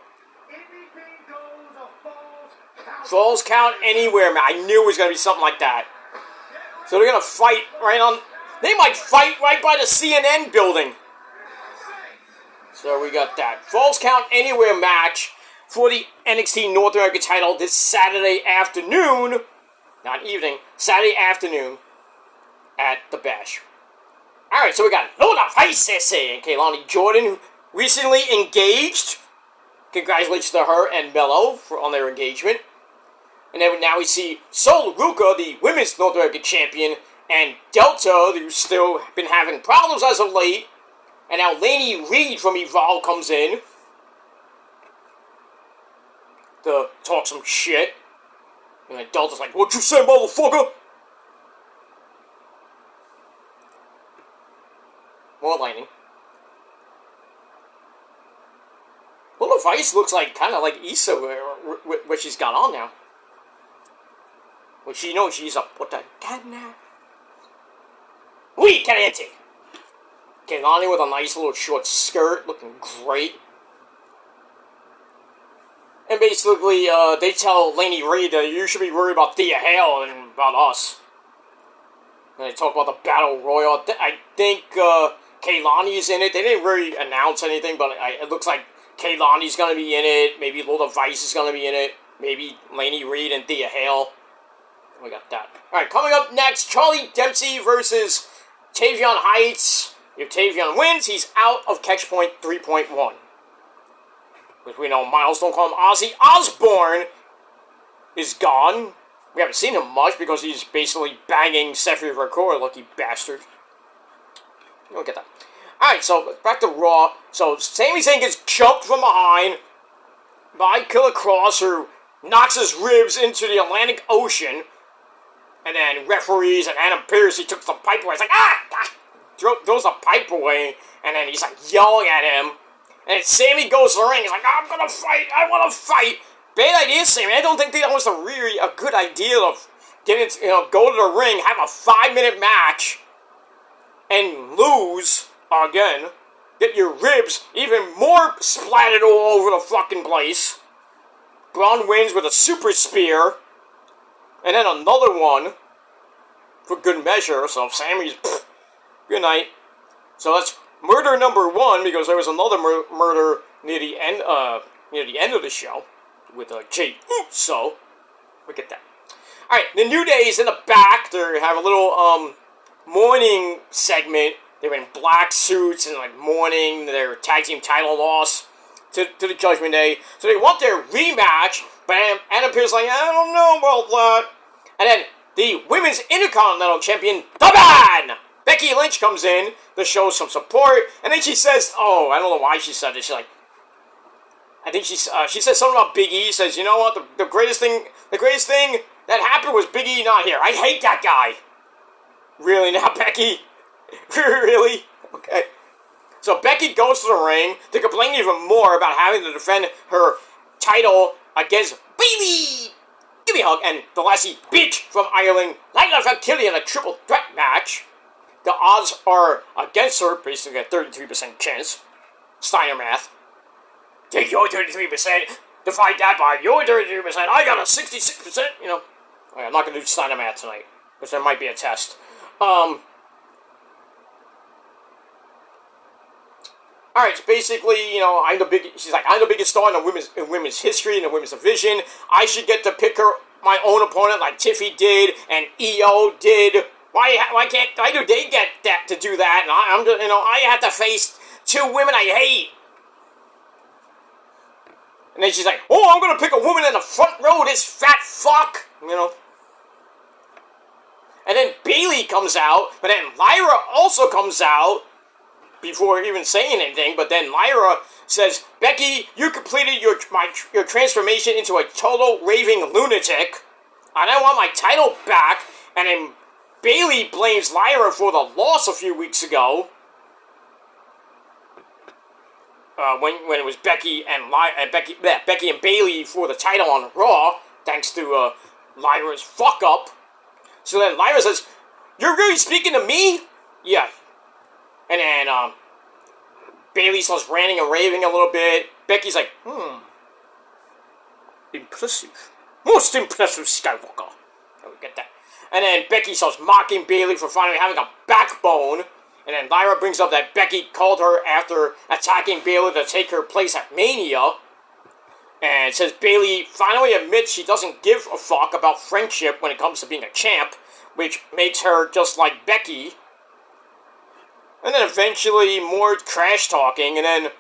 Anything goes a Falls Count. Falls Count Anywhere, man. I knew it was going to be something like that. So they're going to fight right on... They might fight right by the CNN building. So we got that. Falls Count Anywhere match for the NXT North American title this Saturday afternoon. Not evening. Saturday afternoon at the Bash. Alright, so we got Lola Vice and Kaylani Jordan, who recently engaged. Congratulations to her and Mello on their engagement. And then now we see Sol Ruka, the Women's North American Champion, and Delta, who's still been having problems as of late. And now Lainey Reed from Evolve comes in to talk some shit. And then Delta's like, "What you say, motherfucker?" More lightning. Lola Vice looks like kind of like Issa, what she's got on now. Well, she knows she's a puta gana. Muy caliente. Kaylani with a nice little short skirt, looking great. And basically, they tell Lainey Reed that you should be worried about Thea Hale and about us. And they talk about the Battle Royal. I think Kaylani's in it. They didn't really announce anything, but it looks like Kaylani's going to be in it. Maybe Lola Vice is going to be in it. Maybe Lainey Reed and Thea Hale. We got that. Alright, coming up next, Charlie Dempsey versus Tavion Heights. If Tavion wins, he's out of Catch Point 3.1. Because we know Milestone call him Ozzy Osbourne is gone. We haven't seen him much because he's basically banging Stephanie Vercora, lucky bastard. You don't get that. Alright, so back to Raw. So Sami Zayn gets jumped from behind by Killer Kross, who knocks his ribs into the Atlantic Ocean. And then referees and Adam Pearce, he took the pipe away. He's like, throws the pipe away. And then he's like yelling at him. And Sammy goes to the ring. He's like, I'm gonna fight. I want to fight. Bad idea, Sammy. I don't think that was a good idea of getting, go to the ring, have a 5-minute match, and lose again. Get your ribs even more splattered all over the fucking place. Braun wins with a super spear. And then another one for good measure. So Sammy's good night. So that's murder number 1, because there was another murder near the end of the show with Jey Uso. Look at that. All right, the New Day's in the back. They have a little morning segment. They're in black suits and like mourning their tag team title loss to the Judgment Day. So they want their rematch. But Adam Pearce like, I don't know about that. And then the Women's Intercontinental Champion, The Man, Becky Lynch, comes in to show some support. And then she says, I don't know why she said this. She's like, I think she says something about Big E. Says, you know what, the greatest thing that happened was Big E not here. I hate that guy. Really now, Becky? Really? Okay. So Becky goes to the ring to complain even more about having to defend her title against Bayley. Give me a hug. And the lassie bitch from Ireland, Lila Valkyrie, in a triple threat match. The odds are against her, basically a 33% chance. Steiner math. Take your 33%, divide that by your 33%. I got a 66%, Okay, I'm not going to do Steiner math tonight, because there might be a test. Alright, so basically, I'm the biggest star in women's history, in the women's division. I should get to pick my own opponent like Tiffy did and EO did. Why can't they get that to do that? And I have to face 2 women I hate. And then she's like, oh, I'm gonna pick a woman in the front row, this fat fuck, you know. And then Bayley comes out, but then Lyra also comes out before even saying anything. But then Lyra says, Becky, you completed your transformation into a total raving lunatic, and I want my title back. And then Bayley blames Lyra for the loss a few weeks ago. When it was Becky and Bayley for the title on Raw, thanks to Lyra's fuck up. So then Lyra says, "You're really speaking to me?" Yeah. And then Bayley starts ranting and raving a little bit. Becky's like, impressive, most impressive, Skywalker. Oh, we get that. And then Becky starts mocking Bayley for finally having a backbone. And then Lyra brings up that Becky called her after attacking Bayley to take her place at Mania. And says Bayley finally admits she doesn't give a fuck about friendship when it comes to being a champ, which makes her just like Becky. And then eventually more trash talking, and then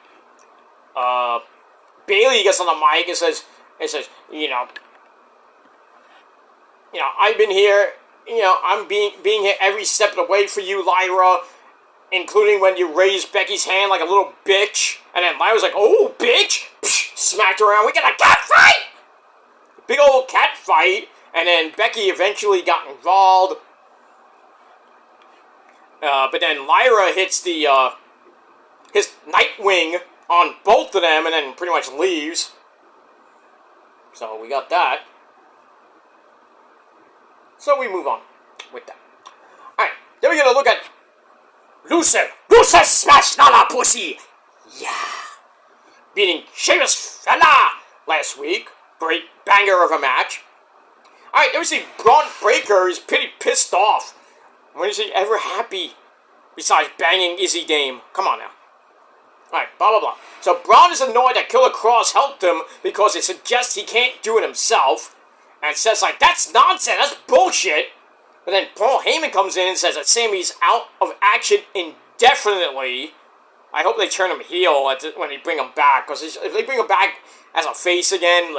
Bayley gets on the mic and says, you know, I've been here, I'm being here every step of the way for you, Lyra, including when you raised Becky's hand like a little bitch. And then Lyra's like, oh, bitch! Psh, smacked her around. We got a cat fight! Big old cat fight. And then Becky eventually got involved. But then Lyra hits his Nightwing on both of them and then pretty much leaves. So we got that. So we move on with that. Alright, then we're gonna look at Luther smash Nala pussy! Yeah! Beating Sheamus Fella last week. Great banger of a match. Alright, then we see Braun Breaker is pretty pissed off. When is he ever happy besides banging Izzy Dame? Come on now. Alright, blah blah blah. So Braun is annoyed that Killer Kross helped him because it suggests he can't do it himself. And says like, that's nonsense, that's bullshit. But then Paul Heyman comes in and says that Sammy's out of action indefinitely. I hope they turn him heel when they bring him back. Because if they bring him back as a face again,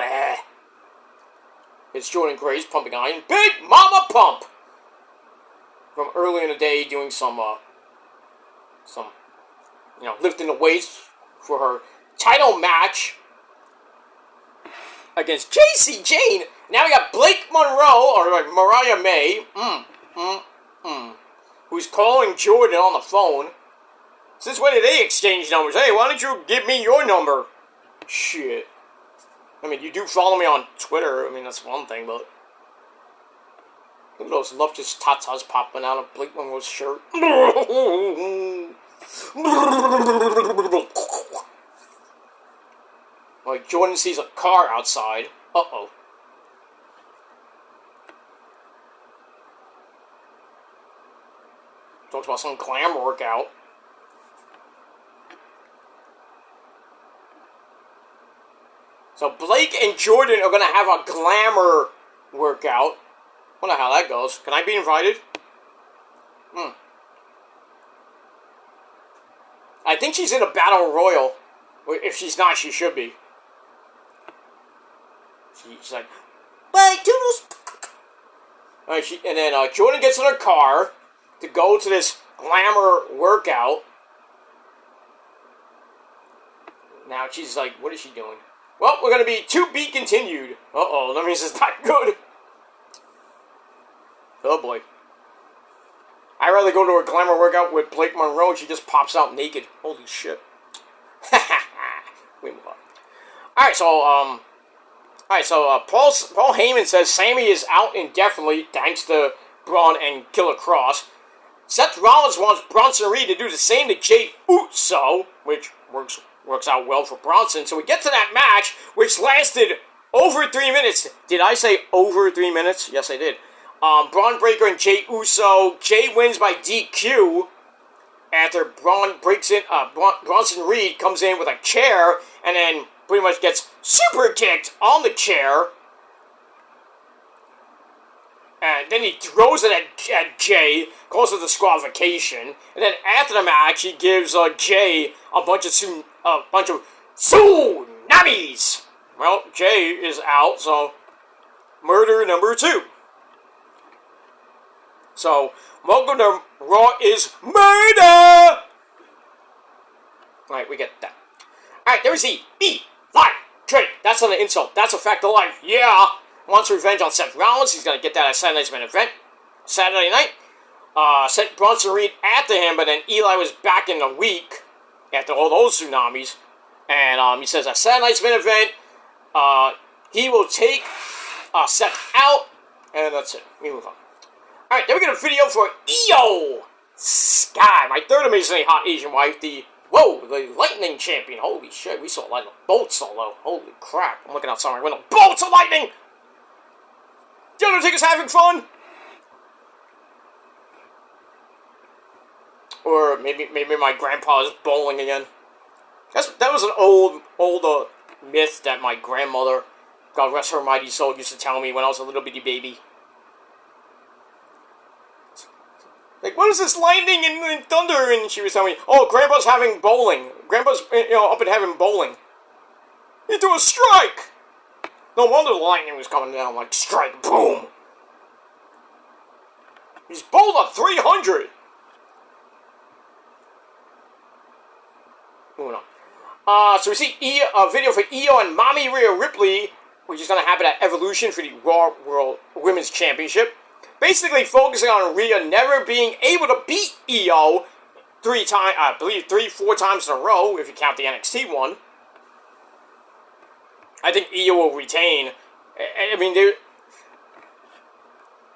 it's Jordan Grace pumping iron. Big Mama Pump! From early in the day doing some lifting the weights for her title match against JC Jane. Now we got Blake Monroe, or Mariah May, who's calling Jordan on the phone. Since when did they exchange numbers? Hey, why don't you give me your number? Shit. I mean, you do follow me on Twitter. I mean, that's one thing, but look at those luscious tatas popping out of Blake Monroe's shirt. Like, Jordan sees a car outside. Uh-oh. Talks about some glam workout. So Blake and Jordan are going to have a glamour workout. Wonder how that goes. Can I be invited? I think she's in a battle royal. If she's not, she should be. She's like, "Bye, Toodles." Alright, and then Jordan gets in her car to go to this glamour workout. Now she's like, what is she doing? Well, we're going to be to be continued. Uh-oh, that means it's not good. Oh boy. I'd rather go to a glamour workout with Blake Monroe and she just pops out naked. Holy shit. We move on. Alright, so Paul Heyman says Sammy is out indefinitely thanks to Braun and Killer Kross. Seth Rollins wants Bronson Reed to do the same to Jey Uso, which works out well for Bronson. So we get to that match, which lasted over 3 minutes. Did I say over 3 minutes? Yes, I did. Braun Breaker and Jey Uso. Jey wins by DQ after Bronson Reed comes in with a chair and then pretty much gets super kicked on the chair. And then he throws it at Jay, calls it disqualification. And then after the match, he gives Jay a bunch of tsunamis. Well, Jay is out, so murder number 2. So, welcome to Raw is Murder! Alright, we get that. Alright, there we see Eli Drake. That's not an insult. That's a fact of life. Yeah! Wants revenge on Seth Rollins. He's gonna get that at Saturday Night's main event. Saturday night. Sent Bronson Reed after him, but then Eli was back in a week after all those tsunamis. And he says at Saturday Night's main event, he will take Seth out, and that's it. We move on. Alright, then we get a video for Io Sky, my third amazingly hot Asian wife, the Lightning Champion. Holy shit, we saw lightning bolts all over. Holy crap, I'm looking outside my window. Bolts of lightning! The Undertaker's having fun! Or maybe my grandpa is bowling again. That was an old myth that my grandmother, God rest her mighty soul, used to tell me when I was a little bitty baby. Like, what is this lightning and thunder? And she was telling me, oh, Grandpa's having bowling. Grandpa's, up and having bowling. He threw a strike! No wonder the lightning was coming down like, strike, boom! He's bowled a 300! Moving on. So we see a video for Io and Mommy Rhea Ripley, which is going to happen at Evolution for the Raw World Women's Championship. Basically focusing on Rhea never being able to beat Io 4 times in a row, if you count the NXT one. I think Io will retain.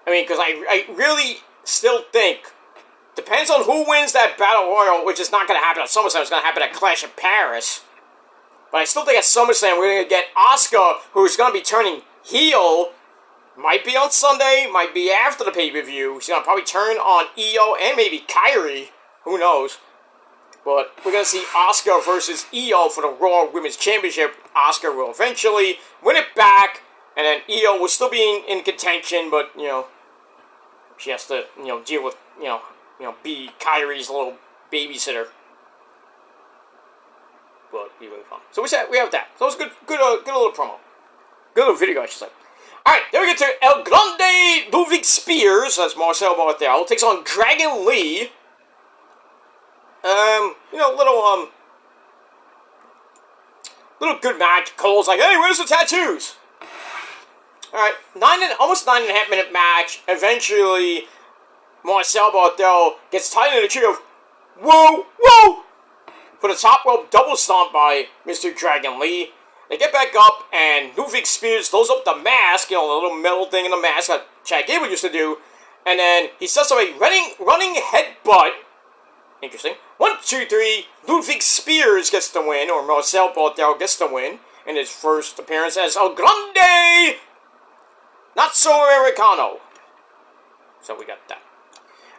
Because I really still think, depends on who wins that Battle Royal, which is not going to happen at SummerSlam, it's going to happen at Clash of Paris. But I still think at SummerSlam we're going to get Asuka, who's going to be turning heel. Might be on Sunday, might be after the pay-per-view. She's going to probably turn on Io and maybe Kairi. Who knows? But we're going to see Asuka versus Io for the Raw Women's Championship. Asuka will eventually win it back. And then Io will still be in contention, but, she has to, deal with, be Kairi's little babysitter. But be really fun. So we have that. So it was a good little promo. Good little video, I should say. Alright, then we get to El Grande Ludwig Spears, as Marcel Barthel, takes on Dragon Lee. Little good match. Cole's like, hey, where's the tattoos? Alright, almost 9.5 minute match. Eventually, Marcel Barthel gets tied in a tree of whoa, whoa! For the top rope double stomp by Mr. Dragon Lee. They get back up, and Ludwig Spears throws up the mask, the little metal thing in the mask that Chad Gable used to do, and then he sets up a running headbutt. Interesting. 1, 2, 3, Ludwig Spears gets the win, or Marcel Barthel gets the win, in his first appearance as El Grande Not So Americano. So we got that.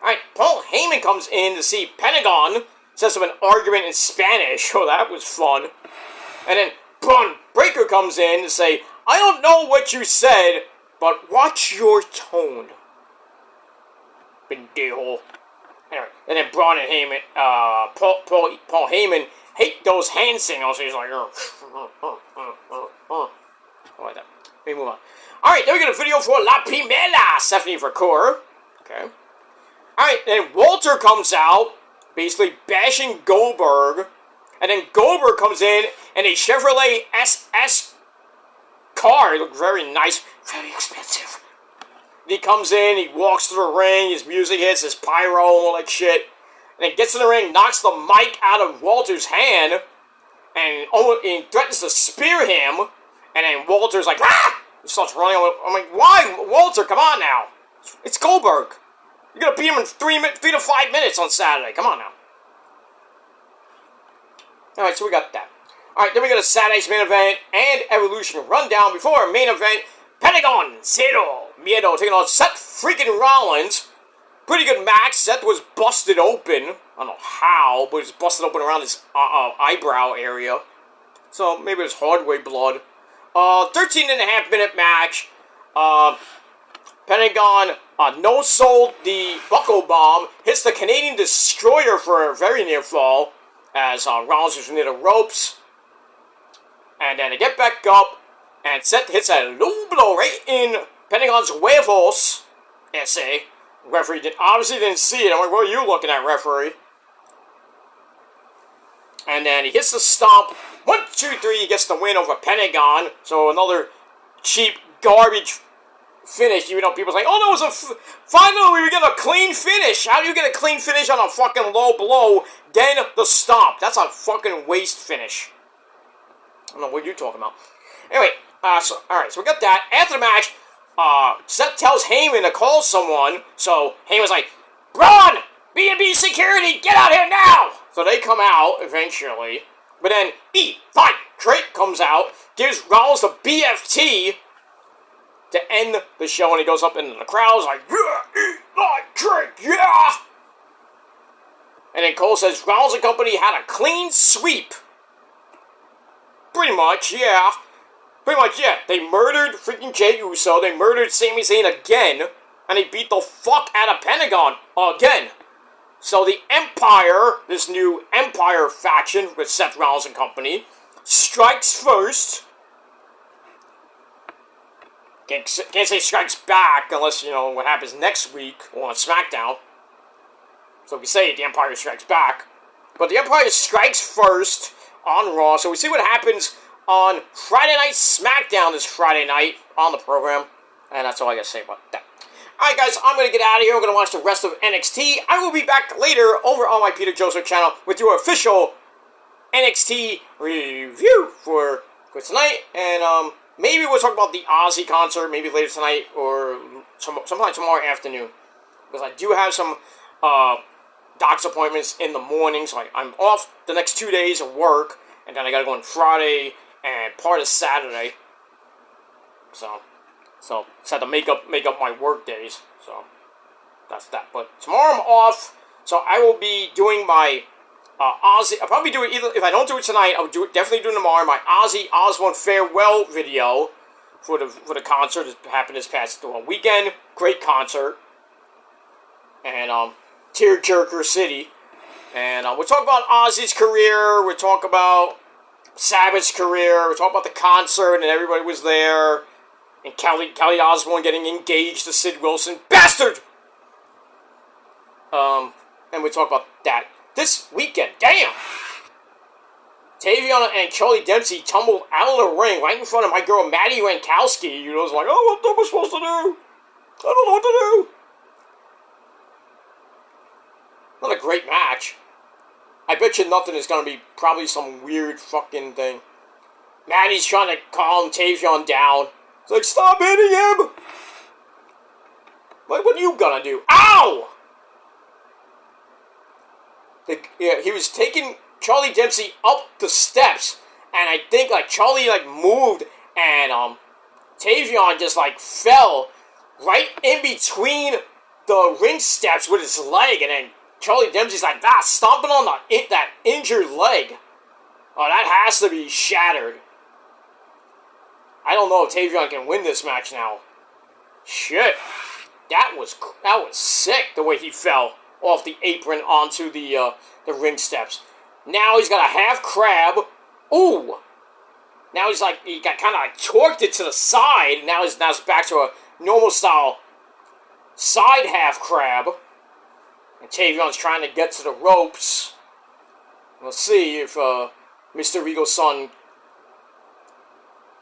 Alright, Paul Heyman comes in to see Pentagon, sets up an argument in Spanish, oh that was fun, and then Braun Breaker comes in to say, I don't know what you said, but watch your tone. Pendejo. Anyway, and then Braun and Heyman, Paul Heyman hate those hand signals, so he's like, like that. Let me move on. Alright, then we get a video for La Primera, Stephanie Vercoeur. Okay. Alright, then Walter comes out, basically bashing Goldberg. And then Goldberg comes in a Chevrolet SS car. It looked very nice, very expensive. He comes in, he walks to the ring, his music hits, his pyro, all that shit. And then gets in the ring, knocks the mic out of Walter's hand, and threatens to spear him. And then Walter's like, ah! He starts running. I'm like, why? Walter, come on now. It's Goldberg. You're going to beat him in 3 to 5 minutes on Saturday. Come on now. Alright, so we got that. Alright, then we got a Saturday's main event and Evolution rundown. Before our main event, Pentagon Cero Miedo taking on Seth freaking Rollins. Pretty good match. Seth was busted open. I don't know how, but he was busted open around his eyebrow area. So maybe it was hardware blood. 13.5 minute match. Pentagon no-sold the Bucko Bomb, hits the Canadian Destroyer for a very near fall, as Rollins is near the ropes. And then they get back up, and Seth hits a low blow right in Pentagon's huevos. SA. Referee obviously didn't see it. I'm like, what are you looking at, referee? And then he hits the stomp. 1, 2, 3, he gets the win over Pentagon. So another cheap garbage finish. Even though people's like, oh no, it was finally we get a clean finish. How do you get a clean finish on a fucking low blow? Then the stomp. That's a fucking waste finish. I don't know what you're talking about. Anyway, alright, so we got that. After the match, Seth tells Heyman to call someone. So Heyman's like, Braun, B&B Security, get out here now! So they come out eventually. But then Drake comes out, gives Rollins the BFT to end the show, and he goes up into the crowd, like, yeah, Drake, yeah! And then Cole says Rollins and company had a clean sweep. Pretty much, yeah. They murdered freaking Jey Uso, they murdered Sami Zayn again, and they beat the fuck out of Pentagon again. So the Empire, this new Empire faction with Seth Rollins and company, strikes first. Can't say strikes back unless, you know, what happens next week on SmackDown. So we say the Empire strikes back. But the Empire strikes first on Raw, so we see what happens on Friday Night SmackDown this Friday night on the program. And that's all I gotta say about that. Alright guys, I'm gonna get out of here. I'm gonna watch the rest of NXT. I will be back later over on my Peter Joseph channel with your official NXT review for tonight. And maybe we'll talk about the Ozzy concert maybe later tonight or sometime tomorrow afternoon. Because I do have some doc's appointments in the morning, so I'm off the next 2 days of work, and then I gotta go on Friday and part of Saturday. So had to make up my work days. So that's that. But tomorrow I'm off, so I will be doing my Ozzy. I'll probably do it either if I don't do it tonight. I'll definitely do it tomorrow. My Ozzy Osbourne farewell video for the concert that happened this past weekend. Great concert. And Tearjerker City. And we'll talk about Ozzy's career. We'll talk about Sabbath's career. We'll talk about the concert and everybody was there. And Kelly Osbourne getting engaged to Sid Wilson. Bastard! And we'll talk about that this weekend. Damn! Tavion and Charlie Dempsey tumbled out of the ring right in front of my girl Maddie Rankowski. You know, it's like, oh, what am I supposed to do? I don't know what to do. Not a great match. I bet you nothing is going to be probably some weird fucking thing. Maddie's trying to calm Tavion down. It's like, stop hitting him! Like, what are you gonna do? Ow! He was taking Charlie Dempsey up the steps, and I think, like, Charlie, like, moved, and, Tavion just, like, fell right in between the ring steps with his leg, and then Charlie Dempsey's like, stomping on that injured leg. Oh, that has to be shattered. I don't know if Tavion can win this match now. Shit. That was sick, the way he fell off the apron onto the ring steps. Now he's got a half crab. Ooh. Now he's like, he got kind of like torqued it to the side. Now it's back to a normal style side half crab. And Tavion's trying to get to the ropes. We'll see if Mr. Regal's son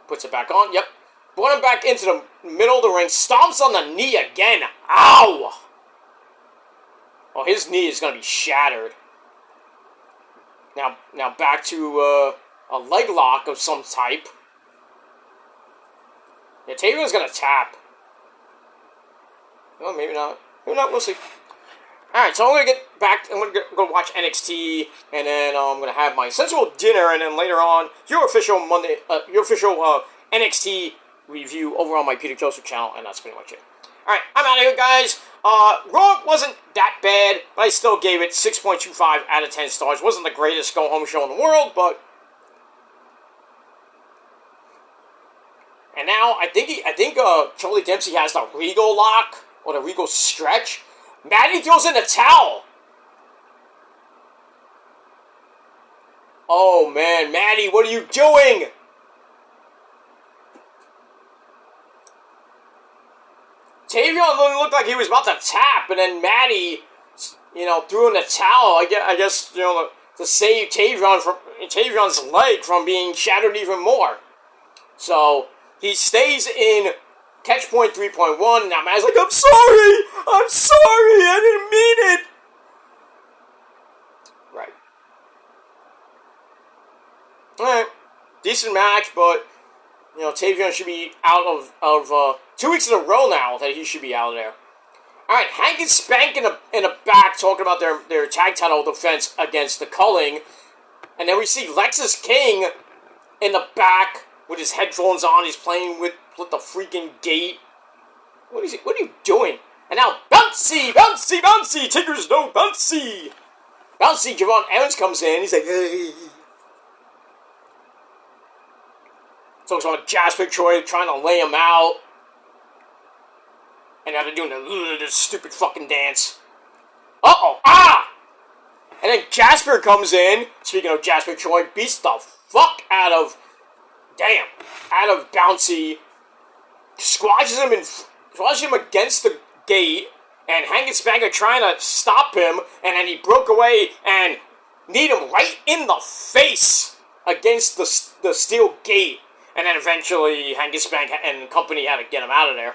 puts it back on. Yep. Brought him back into the middle of the ring. Stomps on the knee again. Ow! Oh, his knee is going to be shattered. Now back to a leg lock of some type. Yeah, Tavion's going to tap. Well, maybe not. Maybe not. We'll see. Alright, so I'm going to get back, I'm going to go watch NXT, and then I'm going to have my sensual dinner, and then later on, your official NXT review over on my Peter Joseph channel, and that's pretty much it. Alright, I'm out of here, guys. Raw wasn't that bad, but I still gave it 6.25 out of 10 stars. Wasn't the greatest go-home show in the world, but... And now, I think Charlie Dempsey has the Regal lock or the Regal stretch. Matty throws in the towel. Oh man, Matty, what are you doing? Tavion looked like he was about to tap, and then Matty, threw in the towel. I guess to save Tavion's leg from being shattered even more. So he stays in catch point 3.1. Now Matty's like, I'm sorry, I didn't mean it. Right. All right, decent match, but Tavion should be out of 2 weeks in a row now that he should be out of there. All right, Hank and Spank in the back talking about their tag title defense against the Culling, and then we see Lexus King in the back with his headphones on. He's playing with the freaking gate. What are you doing? And now bouncy, Tigger's no bouncy. Javon Evans comes in. He's like, hey. Talks about Jasper Troy trying to lay him out. And now they're doing this stupid fucking dance. Uh-oh, And then Jasper comes in. Speaking of Jasper Troy, beats the fuck out of Bouncy. Squashes him against the gate. And Hank and Spank are trying to stop him. And then he broke away and kneed him right in the face against the steel gate. And then eventually Hank and Spank and company had to get him out of there.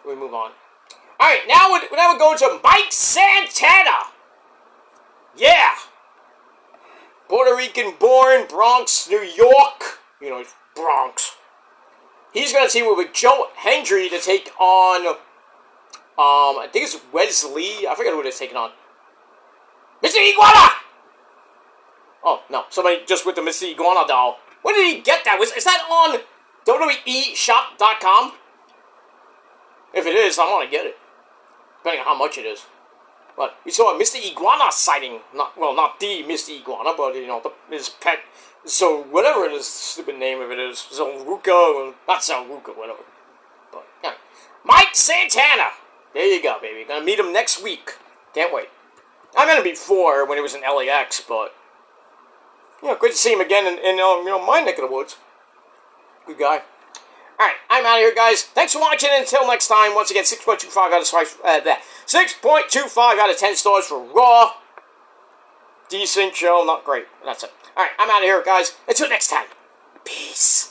We move on. Alright, now we're going to Mike Santana. Yeah. Puerto Rican born, Bronx, New York. Bronx. He's going to team up with Joe Hendry to take on, I think it's Wesley. I forget who they're taking on. Mr. Iguana! Oh, no. Somebody just with the Mr. Iguana doll. Where did he get that? Is that on WWEshop.com? If it is, I want to get it. Depending on how much it is. But we saw a Mr. Iguana sighting. Not the Mr. Iguana, but, his pet. So, whatever it is, stupid name of it is. Zolruka, not Zolruka, whatever. But, yeah. Mike Santana! There you go, baby. Gonna meet him next week. Can't wait. I met him before when he was in LAX, but... great to see him again in my neck of the woods. Good guy. Alright, I'm out of here, guys. Thanks for watching. Until next time, once again, 6.25 out of 6.25 out of 10 stars for Raw. Decent show, not great. That's it. Alright, I'm out of here, guys. Until next time. Peace.